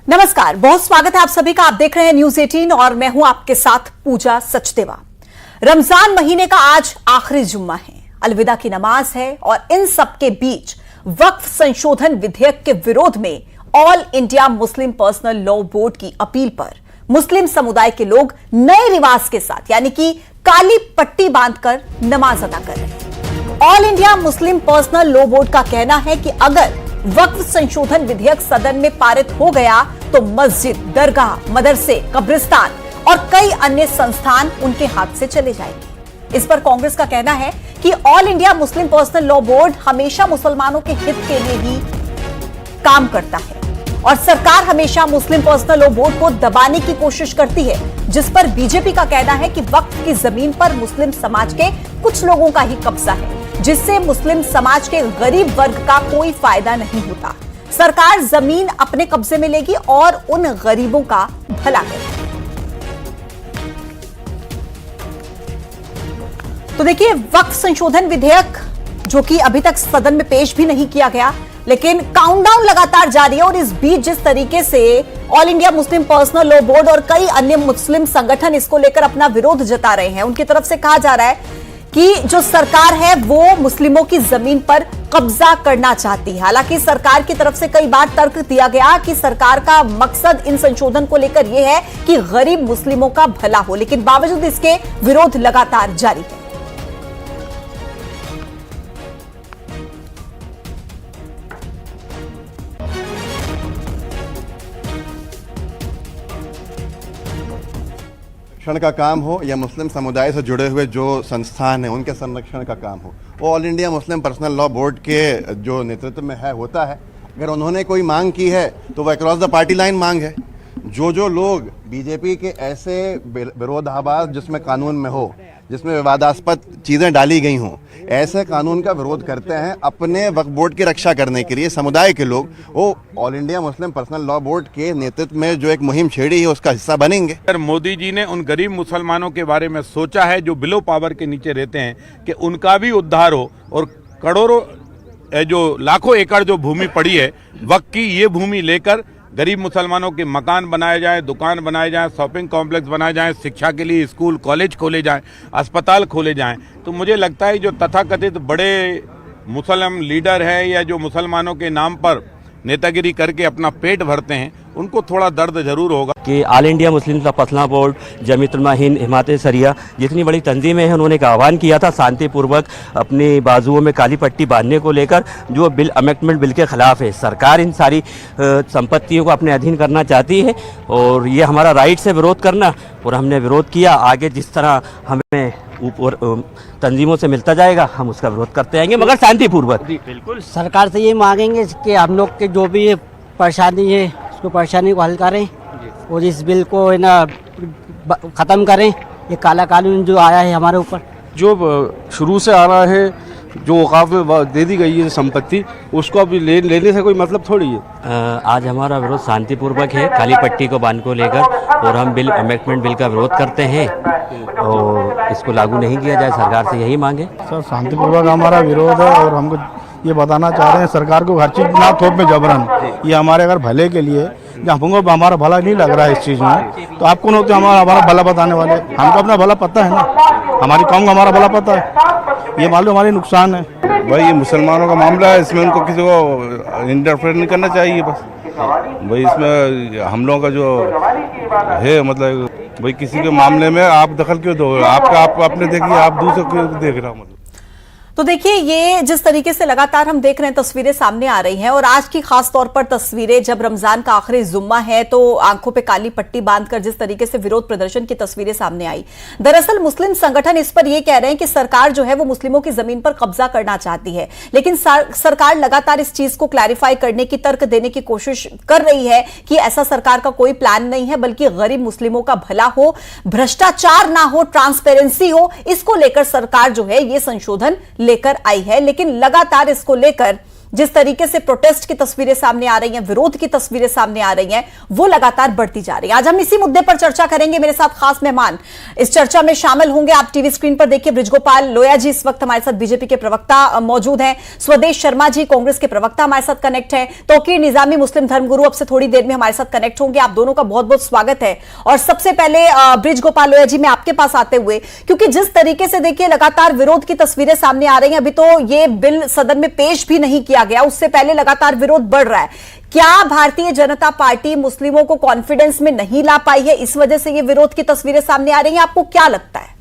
नमस्कार, बहुत स्वागत है आप सभी का। आप देख रहे हैं न्यूज 18 और मैं हूं आपके साथ पूजा सचदेवा। रमजान महीने का आज आखिरी जुम्मा है, अलविदा की नमाज है और इन सब के बीच वक्फ संशोधन विधेयक के विरोध में all India Muslim personal law board की अपील पर मुस्लिम समुदाय के लोग नए रिवाज के साथ यानी कि काली पट्टी बांधकर नमाज अदा कर रहे हैं। All India Muslim personal law board का कहना है कि अगर वक्फ संशोधन विधेयक सदन में पारित हो गया तो मस्जिद, दरगाह, मदरसे, कब्रिस्तान और कई अन्य संस्थान उनके हाथ से चले जाएंगे। इस पर कांग्रेस का कहना है कि all India Muslim personal law board हमेशा मुसलमानों के हित के लिए ही काम करता है और सरकार हमेशा मुस्लिम पर्सनल लॉ बोर्ड को दबाने की कोशिश करती है, जिस पर बीजेपी का कहना है कि वक्फ की जमीन पर मुस्लिम समाज के कुछ लोगों का ही कब्जा है, जिससे मुस्लिम समाज के गरीब वर्ग का कोई फायदा नहीं होता। सरकार जमीन अपने कब्जे में लेगी और उन गरीबों का भला करेगी। तो देखिए, वक्फ संशोधन विधेयक जो कि अभी तक सदन में पेश भी नहीं किया गया, लेकिन काउंटडाउन लगातार जारी है और इस बीच जिस तरीके से all India Muslim personal law board और कई अन्य मुस्लिम संगठन इसको लेकर अपना विरोध जता रहे हैं, उनकी तरफ से कहा जा रहा है कि जो सरकार है वो मुस्लिमों की जमीन पर कब्जा करना चाहती है। हालांकि सरकार की तरफ से कई बार तर्क दिया गया कि सरकार का मकसद इन संशोधन को लेकर यह है कि गरीब मुस्लिमों का भला हो, लेकिन बावजूद इसके विरोध लगातार जारी है। संरक्षण का काम हो या मुस्लिम समुदाय से जुड़े हुए जो संस्थान हैं उनके संरक्षण का काम हो, वो all India Muslim personal law board के जो नेतृत्व में है होता है। अगर उन्होंने कोई मांग की है तो वह अक्रॉस द पार्टी लाइन मांग है। जो लोग बीजेपी के ऐसे विरोधाभास जिसमें कानून में हो, जिसमें विवादास्पद चीज़ें डाली गई हों, ऐसे कानून का विरोध करते हैं अपने वक्फ बोर्ड की रक्षा करने के लिए, समुदाय के लोग वो all India Muslim personal law board के नेतृत्व में जो एक मुहिम छेड़ी है उसका हिस्सा बनेंगे। मोदी जी ने उन गरीब मुसलमानों के बारे में सोचा है जो बिलो पावर के नीचे रहते हैं कि उनका भी उद्धार हो और करोड़ों जो लाखों एकड़ जो भूमि पड़ी है वक्फ की, ये भूमि लेकर गरीब मुसलमानों के मकान बनाए जाएं, दुकान बनाए जाएं, शॉपिंग कॉम्प्लेक्स बनाए जाएं, शिक्षा के लिए स्कूल कॉलेज खोले जाएं, अस्पताल खोले जाएं। तो मुझे लगता है जो तथाकथित बड़े मुसलमान लीडर हैं या जो मुसलमानों के नाम पर नेतागिरी करके अपना पेट भरते हैं, उनको थोड़ा दर्द जरूर होगा कि all India Muslim personal board, Jamiatul उलमा हिंद, हिमायत सरिया जितनी बड़ी तंजीमें हैं, उन्होंने एक आह्वान किया था शांतिपूर्वक अपनी बाजुओं में काली पट्टी बांधने को लेकर, जो बिल अमेंडमेंट बिल के खिलाफ है। सरकार इन सारी संपत्तियों को अपने अधीन करना चाहती है और ये हमारा राइट से विरोध करना, और हमने विरोध किया। आगे जिस तरह हमें ऊपर तंजीमों से मिलता जाएगा हम उसका विरोध करते आएंगे, मगर शांतिपूर्वक। बिल्कुल सरकार से ये मांगेंगे कि हम लोग के जो भी ये परेशानी है उसको परेशानी को हल करें और इस बिल को है ना ख़त्म करें। ये काला कानून जो आया है हमारे ऊपर, जो शुरू से आ रहा है, जो औकाफ में दे दी गई है संपत्ति, उसको अभी लेने से कोई मतलब थोड़ी है। आज हमारा विरोध शांतिपूर्वक है काली पट्टी को बांध को लेकर, और हम बिल अमेंडमेंट बिल का विरोध करते हैं और इसको लागू नहीं किया जाए, सरकार से यही मांगे। सर, शांतिपूर्वक हमारा विरोध है और हमको ये बताना चाह रहे हैं सरकार को हर चीज़ ना थोप में जबरन, ये हमारे अगर भले के लिए, हमको हमारा भला नहीं लग रहा है इस चीज़ में, तो आप कौन होते हमारा भला बताने वाले? हमको अपना भला पता है ना, हमारी कौम का हमारा भला पता है, ये मालूम हमारी नुकसान है। भाई ये मुसलमानों का मामला है, इसमें उनको किसी को इंटरफेयर नहीं करना चाहिए। बस भाई इसमें हम लोगों का जो है मतलब भाई किसी के मामले में आप दखल क्यों दो? आप अपने देखिए, आप दूसरे क्यों देख रहा हूँ? तो देखिए, ये जिस तरीके से लगातार हम देख रहे हैं तस्वीरें सामने आ रही हैं और आज की खास तौर पर तस्वीरें जब रमजान का आखिरी जुम्मा है तो आंखों पे काली पट्टी बांधकर जिस तरीके से विरोध प्रदर्शन की तस्वीरें सामने आई। दरअसल मुस्लिम संगठन इस पर यह कह रहे हैं कि सरकार जो है वो मुस्लिमों की जमीन पर कब्जा करना चाहती है, लेकिन सरकार लगातार इस चीज को क्लैरिफाई करने की, तर्क देने की कोशिश कर रही है कि ऐसा सरकार का कोई प्लान नहीं है, बल्कि गरीब मुस्लिमों का भला हो, भ्रष्टाचार ना हो, ट्रांसपेरेंसी हो, इसको लेकर सरकार जो है ये संशोधन लेकर आई है। लेकिन लगातार इसको लेकर जिस तरीके से प्रोटेस्ट की तस्वीरें सामने आ रही हैं, विरोध की तस्वीरें सामने आ रही हैं, वो लगातार बढ़ती जा रही है। आज हम इसी मुद्दे पर चर्चा करेंगे। मेरे साथ खास मेहमान इस चर्चा में शामिल होंगे। आप टीवी स्क्रीन पर देखिए बृजगोपाल लोया जी इस वक्त हमारे साथ बीजेपी के प्रवक्ता मौजूद हैं। स्वदेश शर्मा जी कांग्रेस के प्रवक्ता हमारे साथ कनेक्ट हैं। तौकीर निजामी मुस्लिम धर्मगुरु अब से थोड़ी देर में हमारे साथ कनेक्ट होंगे। आप दोनों का बहुत बहुत स्वागत है। और सबसे पहले बृजगोपाल लोया जी, मैं आपके पास आते हुए, क्योंकि जिस तरीके से देखिए लगातार विरोध की तस्वीरें सामने आ रही हैं, अभी तो ये बिल सदन में पेश भी नहीं किया गया, उससे पहले लगातार विरोध बढ़ रहा है। क्या भारतीय जनता पार्टी मुस्लिमों को कॉन्फिडेंस में नहीं ला पाई है, इस वजह से ये विरोध की तस्वीरें सामने आ रही हैं? आपको क्या लगता है?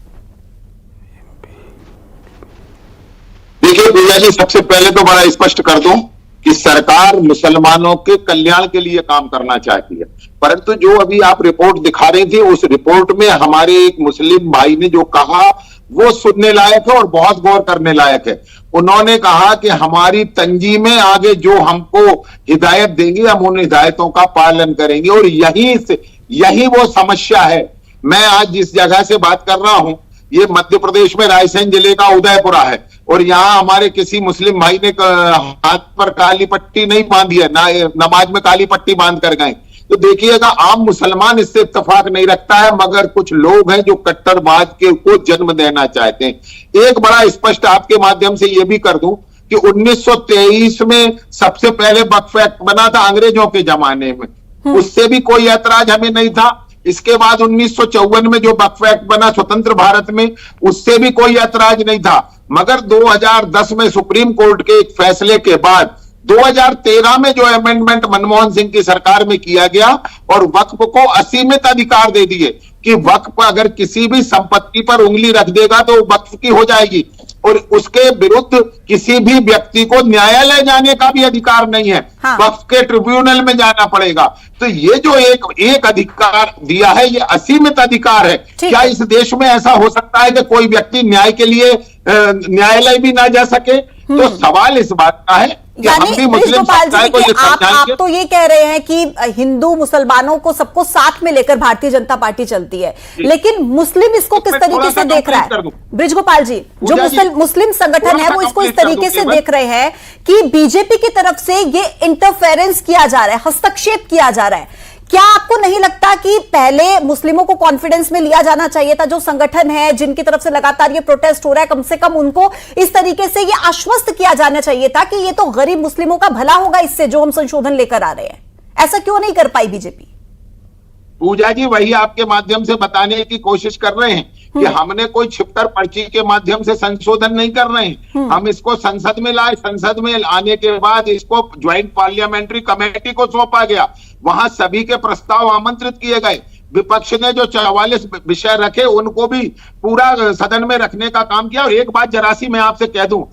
देखिए भैया जी, सबसे पहले तो बड़ा स्पष्ट कर दूं कि सरकार मुसलमानों के कल्याण के लिए काम करना चाहती है, परंतु जो अभी आप रिपोर्ट दिखा रही थी, उस रिपोर्ट में हमारे एक मुस्लिम भाई ने जो कहा वो सुनने लायक है और बहुत गौर करने लायक है। उन्होंने कहा कि हमारी तंजीमें आगे जो हमको हिदायत देंगी, हम उन हिदायतों का पालन करेंगे, और यही वो समस्या है। मैं आज जिस जगह से बात कर रहा हूं, ये मध्य प्रदेश में रायसेन जिले का उदयपुरा है, और यहाँ हमारे किसी मुस्लिम भाई ने हाथ पर काली पट्टी नहीं बांधी है, नमाज में काली पट्टी बांध कर गए। तो देखिएगा, आम मुसलमान इससे इत्तेफाक नहीं रखता है, मगर कुछ लोग हैं जो कट्टरवाद को जन्म देना चाहते हैं। एक बड़ा स्पष्ट आपके माध्यम से यह भी कर दूं कि 1923 में सबसे पहले वक्फ एक्ट बना था अंग्रेजों के जमाने में, उससे भी कोई ऐतराज हमें नहीं था। इसके बाद 1954 में जो वक्फ एक्ट बना स्वतंत्र भारत में, उससे भी कोई ऐतराज नहीं था। मगर 2010 में सुप्रीम कोर्ट के एक फैसले के बाद 2013 में जो अमेंडमेंट मनमोहन सिंह की सरकार में किया गया और वक्फ को असीमित अधिकार दे दिए कि वक्फ अगर किसी भी संपत्ति पर उंगली रख देगा तो वक्फ की हो जाएगी, और उसके विरुद्ध किसी भी व्यक्ति को न्यायालय जाने का भी अधिकार नहीं है। हाँ। वक्फ के ट्रिब्यूनल में जाना पड़ेगा। तो ये जो एक अधिकार दिया है, ये असीमित अधिकार है। क्या इस देश में ऐसा हो सकता है कि कोई व्यक्ति न्याय के लिए न्यायालय भी ना जा सके? तो सवाल इस बात का है कि हम भी मुस्लिम समुदाय को ये आप तो ये कह रहे हैं कि हिंदू मुसलमानों को सबको साथ में लेकर भारतीय जनता पार्टी चलती है, लेकिन मुस्लिम इसको किस तरीके से देख रहा है? बृजगोपाल जी, जो मुस्लिम संगठन है वो इसको इस तरीके से देख रहे हैं कि बीजेपी की तरफ से ये इंटरफेरेंस किया जा रहा है, हस्तक्षेप किया जा रहा है। क्या आपको नहीं लगता कि पहले मुस्लिमों को कॉन्फिडेंस में लिया जाना चाहिए था? जो संगठन है जिनकी तरफ से लगातार ये प्रोटेस्ट हो रहा है, कम से कम उनको इस तरीके से ये आश्वस्त किया जाना चाहिए था कि ये तो गरीब मुस्लिमों का भला होगा इससे जो हम संशोधन लेकर आ रहे हैं। ऐसा क्यों नहीं कर पाई बीजेपी? पूजा जी, वही आपके माध्यम से बताने की कोशिश कर रहे हैं कि हमने कोई छिपकर पर्ची के माध्यम से संशोधन नहीं कर रहे हैं। हम इसको संसद में लाए, संसद में आने के बाद इसको ज्वाइंट पार्लियामेंट्री कमेटी को सौंपा गया, वहां सभी के प्रस्ताव आमंत्रित किए गए। विपक्ष ने जो 44 विषय रखे उनको भी पूरा सदन में रखने का काम किया। और एक बात जरा सी मैं आपसे कह दूं,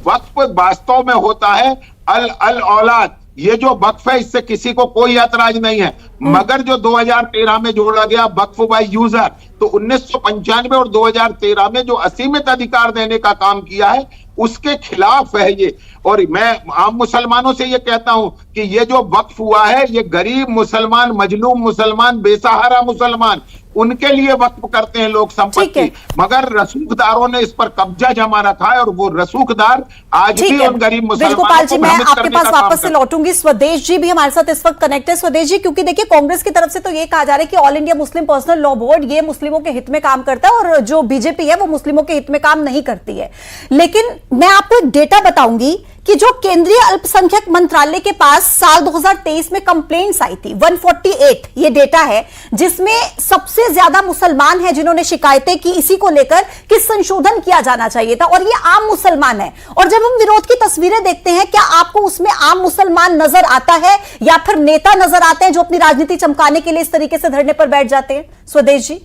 वक्फ वास्तव में होता है अल औलाद। ये जो वक्फ है इससे किसी को कोई ऐतराज नहीं है, मगर जो 2013 में जोड़ा गया वक्फ बाय यूजर, तो 1995 और 2013 में जो असीमित अधिकार देने का काम किया है उसके खिलाफ है ये। और मैं आम मुसलमानों से ये कहता हूं कि ये जो वक्फ हुआ है ये गरीब मुसलमान, मजलूम मुसलमान, बेसहारा मुसलमान, उनके लिए वक्फ करते हैं लोग संपत्ति, मगर रसूखदारों ने इस पर कब्जा जमा रखा है और वो रसूखदार आज भी उन गरीब मुसलमानों को मैं आपके पास वापस से लौटूंगी। स्वदेश जी भी हमारे साथ इस वक्त कनेक्ट है। स्वदेश जी, क्योंकि देखिए कांग्रेस की तरफ से तो ये कहा जा रहा है कि all India Muslim personal law board ये मुस्लिमों के हित में काम करता है और जो बीजेपी है वो मुस्लिमों के हित में काम नहीं करती है। लेकिन मैं आपको एक डेटा बताऊंगी कि जो केंद्रीय अल्पसंख्यक मंत्रालय के पास साल 2023 में कंप्लेंट्स आई थी 148, ये डेटा है जिसमें सबसे ज्यादा मुसलमान हैं जिन्होंने शिकायतें की इसी को लेकर कि संशोधन किया जाना चाहिए था, और ये आम मुसलमान है। और जब हम विरोध की तस्वीरें देखते हैं, क्या आपको उसमें आम मुसलमान नजर आता है या फिर नेता नजर आते हैं जो अपनी राजनीति चमकाने के लिए इस तरीके से धरने पर बैठ जाते हैं? स्वदेश जी,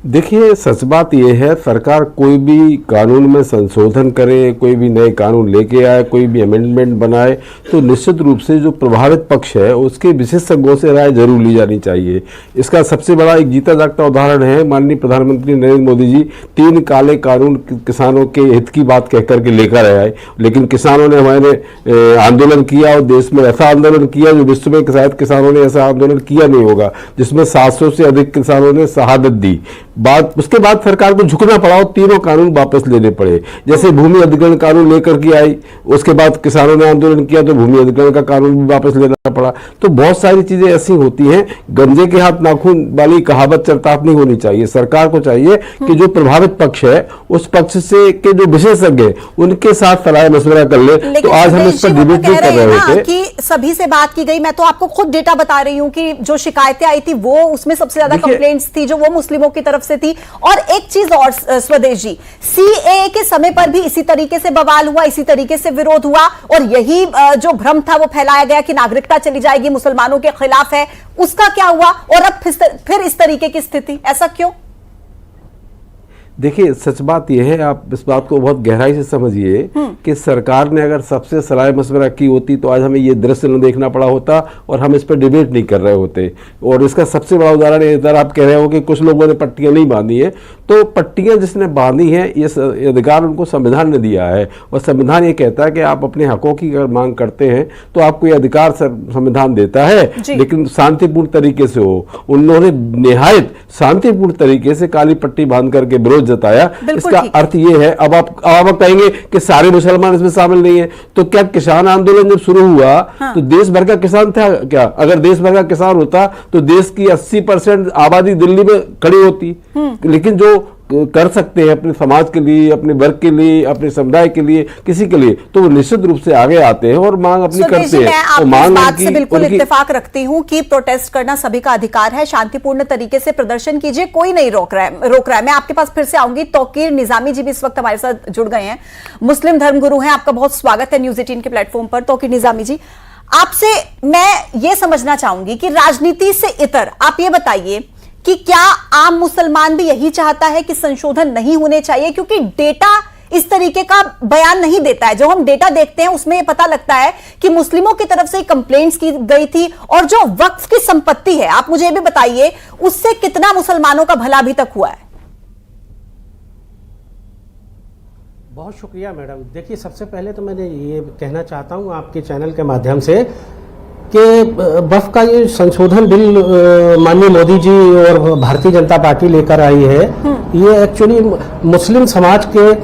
देखिए, सच बात यह है, सरकार कोई भी कानून में संशोधन करे, कोई भी नए कानून लेके आए, कोई भी अमेंडमेंट बनाए, तो निश्चित रूप से जो प्रभावित पक्ष है उसके विशेषज्ञों से राय जरूर ली जानी चाहिए। इसका सबसे बड़ा एक जीता जागता उदाहरण है माननीय प्रधानमंत्री नरेंद्र मोदी जी 3 काले कानून किसानों के हित की बात कह करके लेकर आए, लेकिन किसानों ने हमारे आंदोलन किया और देश में ऐसा आंदोलन किया जो विश्व में शायद किसानों ने ऐसा आंदोलन किया नहीं होगा, जिसमें 700 से अधिक किसानों ने शहादत दी। बाद उसके बाद सरकार को झुकना पड़ा और तीनों कानून वापस लेने पड़े। जैसे भूमि अधिग्रहण कानून लेकर के आई, उसके बाद किसानों ने आंदोलन किया तो भूमि अधिग्रहण का कानून भी वापस लेना पड़ा। तो बहुत सारी चीजें ऐसी होती हैं, गंजे के हाथ नाखून वाली कहावत चरताप नहीं होनी चाहिए। सरकार को चाहिए कि जो प्रभावित पक्ष है उस पक्ष से के जो विशेषज्ञ उनके साथ सलाह मशवरा कर ले। तो आज हम इस पर डिबेट नहीं कर रहे थे कि सभी से बात की गई। मैं तो आपको खुद डेटा बता रही हूं कि जो शिकायतें आई थी वो उसमें सबसे ज्यादा कंप्लेंट्स थी जो वो मुस्लिमों की तरफ से थी। और एक चीज और स्वदेश जी, सीएए के समय पर भी इसी तरीके से बवाल हुआ, इसी तरीके से विरोध हुआ और यही जो भ्रम था वो फैलाया गया कि नागरिकता चली जाएगी, मुसलमानों के खिलाफ है। उसका क्या हुआ और अब फिर इस तरीके की स्थिति, ऐसा क्यों? देखिए, सच बात यह है, आप इस बात को बहुत गहराई से समझिए कि सरकार ने अगर सबसे सलाह मशवरा की होती तो आज हमें ये दृश्य न देखना पड़ा होता और हम इस पर डिबेट नहीं कर रहे होते। और इसका सबसे बड़ा उदाहरण इधर आप कह रहे हो कि कुछ लोगों ने पट्टियां नहीं बांधी है, तो पट्टियां जिसने बांधी है ये अधिकार उनको संविधान ने दिया है और संविधान ये कहता है कि आप अपने हकों की अगर मांग करते हैं तो आपको ये अधिकार संविधान देता है, लेकिन शांतिपूर्ण तरीके से हो। उन्होंने निहायत शांतिपूर्ण तरीके से काली पट्टी बांध करके विरोध जताया। इसका अर्थ ये है, अब आप कहेंगे कि सारे मुसलमान इसमें शामिल नहीं है, तो क्या किसान आंदोलन जब शुरू हुआ तो देश भर का किसान था क्या? अगर देश भर का किसान होता तो देश की 80% आबादी दिल्ली में खड़ी होती। लेकिन जो कर सकते हैं अपने समाज के लिए, अपने वर्ग के लिए, अपने समुदाय के लिए, किसी के लिए, तो वो निश्चित रूप से आगे आते हैं और मांग अपनी करते हैं। मैं मांग बात से बिल्कुल इत्तेफाक रखती हूं कि प्रोटेस्ट करना सभी का अधिकार है, शांतिपूर्ण तरीके से प्रदर्शन कीजिए, कोई नहीं रोक रहा है। मैं आपके पास फिर से आऊंगी। तौकीर निजामी जी भी इस वक्त हमारे साथ जुड़ गए हैं, मुस्लिम धर्मगुरु हैं। आपका बहुत स्वागत है न्यूज 18 के प्लेटफॉर्म पर। तौकीर निजामी जी, आपसे मैं ये समझना चाहूंगी कि राजनीति से इतर आप ये बताइए कि क्या आम मुसलमान भी यही चाहता है कि संशोधन नहीं होने चाहिए? क्योंकि डेटा इस तरीके का बयान नहीं देता है। जो हम डेटा देखते हैं उसमें यह पता लगता है कि मुस्लिमों की तरफ से कंप्लेंट्स की गई थी और जो वक्फ की संपत्ति है, आप मुझे भी बताइए, उससे कितना मुसलमानों का भला अभी तक हुआ है? बहुत शुक्रिया मैडम। देखिए, सबसे पहले तो मैंने ये कहना चाहता हूँ आपके चैनल के माध्यम से कि वक्फ का ये संशोधन बिल माननीय मोदी जी और भारतीय जनता पार्टी लेकर आई है, ये एक्चुअली मुस्लिम समाज के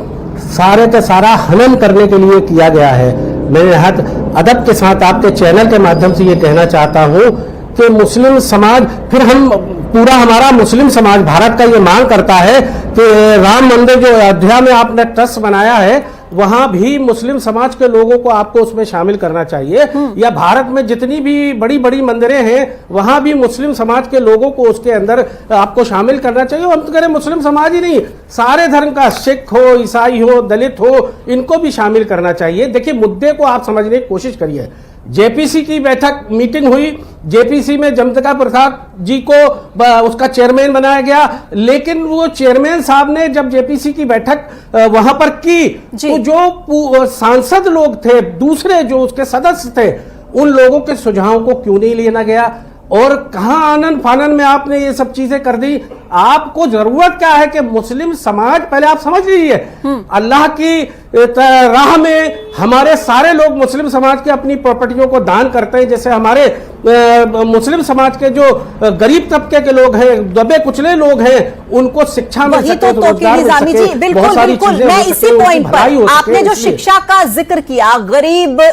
सारे का सारा हनन करने के लिए किया गया है। मैं यहाँ अदब के साथ आपके चैनल के माध्यम से ये कहना चाहता हूँ कि मुस्लिम समाज, फिर हम पूरा हमारा मुस्लिम समाज भारत का ये मांग करता है कि राम मंदिर जो अयोध्या में आपने ट्रस्ट बनाया है वहां भी मुस्लिम समाज के लोगों को आपको उसमें शामिल करना चाहिए। या भारत में जितनी भी बड़ी बड़ी मंदिरें हैं वहां भी मुस्लिम समाज के लोगों को उसके अंदर आपको शामिल करना चाहिए। हम तो कह रहे मुस्लिम समाज ही नहीं, सारे धर्म का, सिख हो, ईसाई हो, दलित हो, इनको भी शामिल करना चाहिए। देखिए, मुद्दे को आप समझने की कोशिश करिए। जेपीसी की बैठक मीटिंग हुई, जेपीसी में जमतका प्रसाद जी को उसका चेयरमैन बनाया गया, लेकिन वो चेयरमैन साहब ने जब जेपीसी की बैठक वहां पर की तो जो सांसद लोग थे, दूसरे जो उसके सदस्य थे, उन लोगों के सुझावों को क्यों नहीं लेना गया? और कहां आनन फानन में आपने ये सब चीजें कर दी। आपको जरूरत क्या है कि मुस्लिम समाज, पहले आप समझ लीजिए, अल्लाह की राह में हमारे सारे लोग मुस्लिम समाज के अपनी प्रॉपर्टियों को दान करते हैं। जैसे हमारे मुस्लिम समाज के जो गरीब तबके के लोग हैं, दबे कुचले लोग हैं, उनको शिक्षा मिल सके, रोजगार मिल सके, बहुत सारी चीजें। मैं इसी पॉइंट पर, आपने जो शिक्षा का जिक्र किया, गरीब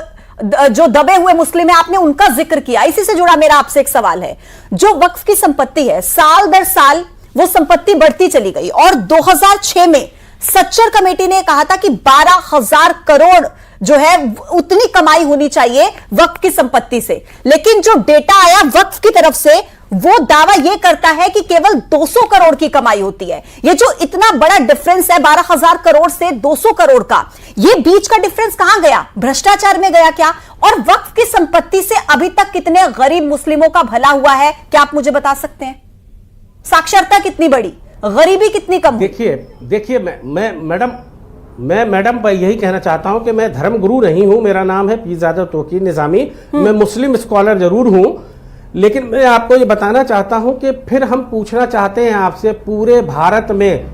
जो दबे हुए मुस्लिम है, आपने उनका जिक्र किया। इसी से जुड़ा मेरा आपसे एक सवाल है, जो वक्फ की संपत्ति है, साल दर साल वो संपत्ति बढ़ती चली गई और 2006 में सच्चर कमेटी ने कहा था कि 12,000 करोड़ जो है उतनी कमाई होनी चाहिए वक्फ की संपत्ति से। लेकिन जो डेटा आया वक्फ की तरफ से, वो दावा यह करता है कि केवल 200 करोड़ की कमाई होती है। ये जो इतना बड़ा डिफरेंस है 12,000 करोड़ से 200 करोड़ का, ये बीच का डिफरेंस कहां गया? भ्रष्टाचार में गया क्या? और वक्फ की संपत्ति से अभी तक कितने गरीब मुस्लिमों का भला हुआ है, क्या आप मुझे बता सकते हैं? साक्षरता कितनी बढ़ी, गरीबी कितनी कम? देखिए मैं मैडम यही कहना चाहता हूं कि मैं धर्मगुरु नहीं हूं। मेरा नाम है पीरजादा तौकीर निजामी। मैं मुस्लिम स्कॉलर जरूर हूं, लेकिन मैं आपको ये बताना चाहता हूं कि फिर हम पूछना चाहते हैं आपसे, पूरे भारत में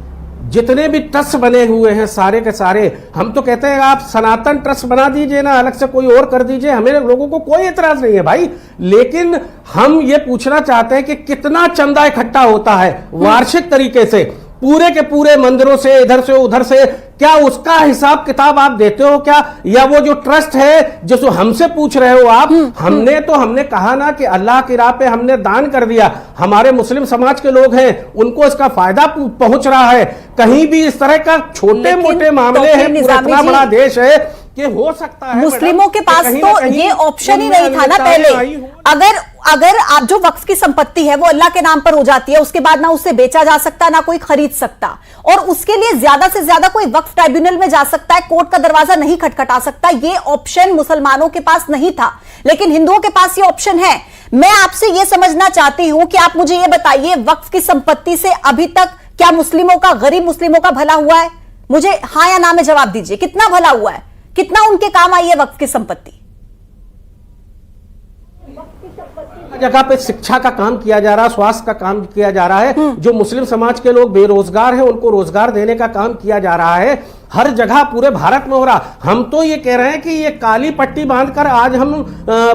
जितने भी ट्रस्ट बने हुए हैं सारे के सारे, हम तो कहते हैं आप सनातन ट्रस्ट बना दीजिए ना, अलग से कोई और कर दीजिए, हमें लोगों को कोई एतराज नहीं है भाई। लेकिन हम ये पूछना चाहते हैं कि कितना चंदा इकट्ठा होता है वार्षिक तरीके से पूरे के पूरे मंदिरों से, इधर से उधर से, क्या उसका हिसाब किताब आप देते हो क्या? या वो जो ट्रस्ट है जो हमसे पूछ रहे हो आप, हमने कहा ना कि अल्लाह की राह पे हमने दान कर दिया, हमारे मुस्लिम समाज के लोग हैं उनको इसका फायदा पहुंच रहा है। कहीं भी इस तरह का छोटे मोटे मामले हैं, पूरा इतना बड़ा देश है कि हो सकता है मुस्लिमों के पास तो ये ऑप्शन ही नहीं था ना पहले। अगर आप जो वक्फ की संपत्ति है वो अल्लाह के नाम पर हो जाती है, उसके बाद ना उसे बेचा जा सकता, ना कोई खरीद सकता, और उसके लिए ज्यादा से ज्यादा कोई वक्फ ट्राइब्यूनल में जा सकता है, कोर्ट का दरवाजा नहीं खटखटा सकता। ये ऑप्शन मुसलमानों के पास नहीं था, लेकिन हिंदुओं के पास ये ऑप्शन है। मैं आपसे ये समझना चाहती हूं कि आप मुझे ये बताइए, वक्फ की संपत्ति से अभी तक क्या मुस्लिमों का, गरीब मुस्लिमों का भला हुआ है? मुझे हाँ या ना में जवाब दीजिए, कितना भला हुआ है, कितना उनके काम आई है वक्फ की संपत्ति? जगह पे शिक्षा का काम किया जा रहा है, स्वास्थ्य का काम किया जा रहा है, जो मुस्लिम समाज के लोग बेरोजगार हैं उनको रोजगार देने का काम किया जा रहा है, हर जगह पूरे भारत में हो रहा। हम तो ये कह रहे हैं कि ये काली पट्टी बांधकर आज हम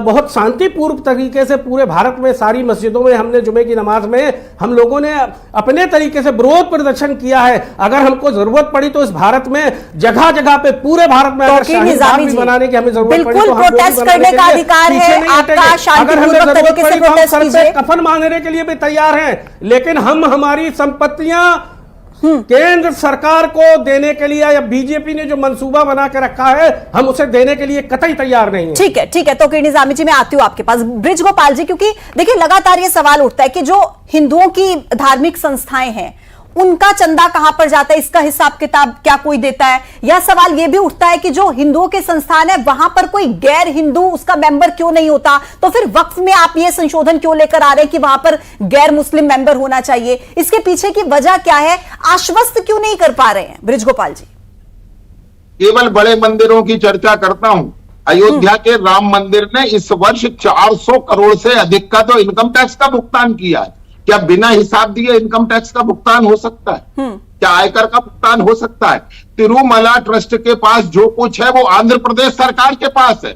बहुत शांतिपूर्व तरीके से पूरे भारत में सारी मस्जिदों में हमने जुमे की नमाज में हम लोगों ने अपने तरीके से विरोध प्रदर्शन किया है। अगर हमको जरूरत पड़ी तो इस भारत में जगह जगह पे पूरे भारत में बनाने की हमें जरूरत पड़ी तो प्रोटेस्ट करने का अधिकार है आपका, शांतिपूर्वक तरीके से प्रोटेस्ट कीजिए। कफन मांगने के लिए भी तैयार हैं, लेकिन हम हमारी संपत्तियां केंद्र सरकार को देने के लिए या बीजेपी ने जो मंसूबा बना के रखा है हम उसे देने के लिए कतई तैयार नहीं है। ठीक है, ठीक है। तो निजामी जी मैं आती हूं आपके पास, ब्रिज गोपाल जी, क्योंकि देखिए लगातार ये सवाल उठता है कि जो हिंदुओं की धार्मिक संस्थाएं हैं उनका चंदा कहां पर जाता है, इसका हिसाब किताब क्या कोई देता है? या सवाल यह भी उठता है कि जो हिंदुओं के संस्थान है वहां पर कोई गैर हिंदू उसका मेंबर क्यों नहीं होता? तो फिर वक्फ में आप ये संशोधन क्यों लेकर आ रहे हैं कि वहां पर गैर मुस्लिम मेंबर होना चाहिए? इसके पीछे की वजह क्या है? आश्वस्त क्यों नहीं कर पा रहे हैं ब्रिज गोपाल जी? केवल बड़े मंदिरों की चर्चा करता हूं। अयोध्या के राम मंदिर ने इस वर्ष 400 करोड़ से अधिक का तो इनकम टैक्स का भुगतान किया है। क्या बिना हिसाब दिए इनकम टैक्स का भुगतान हो सकता है? क्या आयकर का भुगतान हो सकता है? तिरुमला ट्रस्ट के पास जो कुछ है वो आंध्र प्रदेश सरकार के पास है।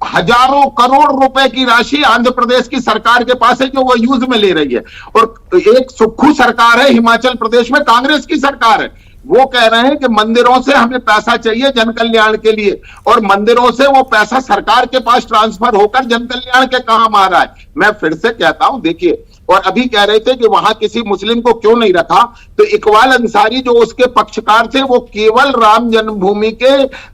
हजारों करोड़ रुपए की राशि आंध्र प्रदेश की सरकार के पास है जो वो यूज में ले रही है। और एक सुक्खू सरकार है हिमाचल प्रदेश में, कांग्रेस की सरकार है, वो कह रहे हैं कि मंदिरों से हमें पैसा चाहिए जन कल्याण के लिए, और मंदिरों से वो पैसा सरकार के पास ट्रांसफर होकर जन कल्याण के काम आ रहा है। मैं फिर से कहता हूं, देखिए, और अभी कह रहे थे कि वहां किसी मुस्लिम को क्यों नहीं रखा, तो इकबाल अंसारी जो उसके पक्षकार थे वो केवल राम जन्मभूमि के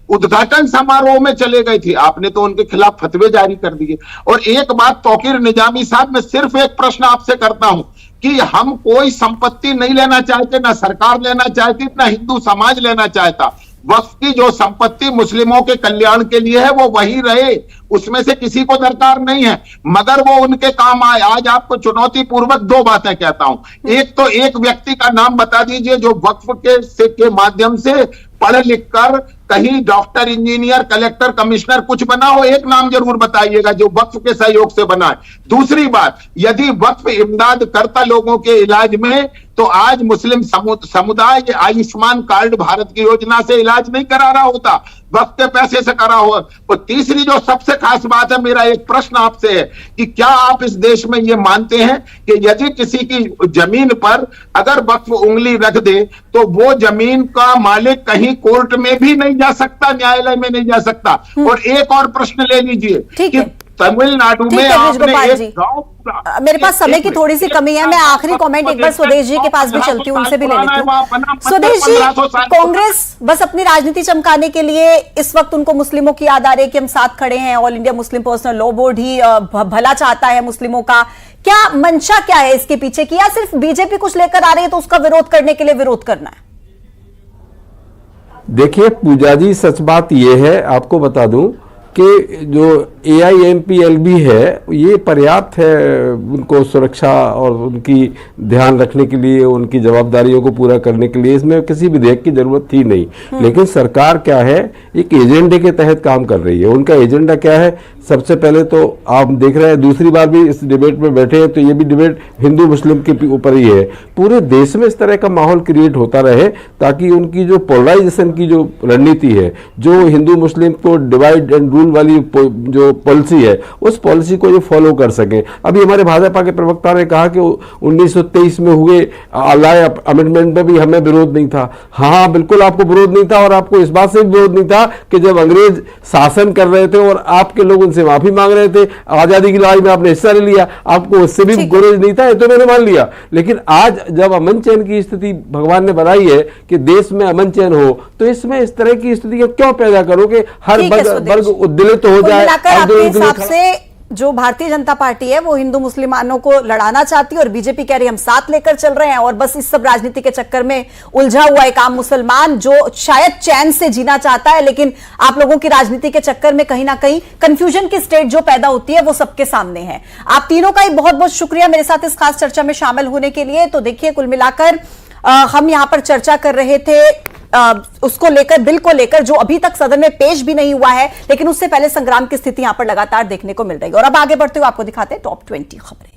उद्घाटन समारोह में चले गए थे, आपने तो उनके खिलाफ फतवे जारी कर दिए। और एक बात तौकीर निजामी साहब, मैं सिर्फ एक प्रश्न आपसे करता हूं कि हम कोई संपत्ति नहीं लेना चाहते, ना सरकार लेना चाहती, ना हिंदू समाज लेना चाहता। वक्फ की जो संपत्ति मुस्लिमों के कल्याण के लिए है वो वही रहे, उसमें से किसी को दरकार नहीं है, मगर वो उनके काम आए। आज आपको चुनौती पूर्वक दो बातें कहता हूं। एक तो एक व्यक्ति का नाम बता दीजिए जो वक्फ के माध्यम से पढ़ लिख कर कहीं डॉक्टर, इंजीनियर, कलेक्टर, कमिश्नर कुछ बना हो, एक नाम जरूर बताइएगा जो वक्फ के सहयोग से बना है। दूसरी बात, यदि वक्फ इमदाद करता लोगों के इलाज में, तो आज मुस्लिम समुदाय आयुष्मान कार्ड भारत की योजना से इलाज नहीं करा रहा होता, वक्फ के पैसे से करा हुआ। और तीसरी जो सबसे खास बात है, मेरा एक प्रश्न आपसे है कि क्या आप इस देश में ये मानते हैं कि यदि किसी की जमीन पर अगर वक्फ उंगली रख दे तो वो जमीन का मालिक कहीं कोर्ट में भी नहीं जा सकता, न्यायालय में नहीं जा सकता? और एक और प्रश्न ले लीजिए कि तमिलनाडु में आपने एक गांव, मेरे पास समय की थोड़ी सी कमी है, मैं आखिरी कमेंट एक बार स्वदेश जी के पास भी चलती हूँ, उनसे भी ले लेती हूँ। स्वदेश जी, कांग्रेस बस अपनी राजनीति चमकाने के लिए इस वक्त उनको मुस्लिमों की याद आ रही है कि हम साथ खड़े हैं, all India Muslim personal law board ही भला चाहता है मुस्लिमों का। क्या मंशा क्या है इसके पीछे की, या सिर्फ बीजेपी कुछ लेकर आ रही है तो उसका विरोध करने के लिए विरोध करना है? देखिए पूजा जी, सच बात यह है, आपको बता दूं कि जो AIMPLB है ये पर्याप्त है उनको सुरक्षा और उनकी ध्यान रखने के लिए, उनकी जवाबदारियों को पूरा करने के लिए, इसमें किसी विधेयक की जरूरत थी नहीं। लेकिन सरकार क्या है, एक एजेंडे के तहत काम कर रही है। उनका एजेंडा क्या है? सबसे पहले तो आप देख रहे हैं दूसरी बार भी इस डिबेट में बैठे हैं, तो ये भी डिबेट हिंदू मुस्लिम के ऊपर ही है। पूरे देश में इस तरह का माहौल क्रिएट होता रहे ताकि उनकी जो पोलराइजेशन की जो रणनीति है, जो हिंदू मुस्लिम को डिवाइड एंड रूल वाली जो पॉलिसी है, उस पॉलिसी को ये फॉलो कर सकें। अभी हमारे भाजपा के प्रवक्ता ने कहा कि 1923 में हुए लॉ अमेंडमेंट में भी हमें विरोध नहीं था। हाँ, बिल्कुल आपको विरोध नहीं था, और आपको इस बात से भी विरोध नहीं था कि जब अंग्रेज शासन कर रहे थे और आपके लोग उनसे माफी मांग रहे थे, आजादी की लड़ाई में आपने हिस्सा ले लिया, आपको उससे भी गुरेज नहीं था, ये तो मैंने मान लिया। लेकिन आज जब अमन चैन की स्थिति भगवान ने बनाई है कि देश में अमन चैन हो, तो इसमें इस तरह की स्थिति क्यों पैदा करो कि हर वर्ग उद्दलित हो जाए। आपके हिसाब से जो भारतीय जनता पार्टी है वो हिंदू मुसलमानों को लड़ाना चाहती है और बीजेपी कह रही है हम साथ लेकर चल रहे हैं, और बस इस सब राजनीति के चक्कर में उलझा हुआ एक आम मुसलमान जो शायद चैन से जीना चाहता है, लेकिन आप लोगों की राजनीति के चक्कर में कहीं ना कहीं कंफ्यूजन की स्टेट जो पैदा होती है वो सबके सामने है। आप तीनों का ही बहुत बहुत शुक्रिया मेरे साथ इस खास चर्चा में शामिल होने के लिए। तो देखिए, कुल मिलाकर हम यहां पर चर्चा कर रहे थे उसको लेकर, बिल को लेकर, जो अभी तक सदन में पेश भी नहीं हुआ है, लेकिन उससे पहले संग्राम की स्थिति यहां पर लगातार देखने को मिल रही है। और अब आगे बढ़ते हुए आपको दिखाते हैं टॉप 20 खबरें।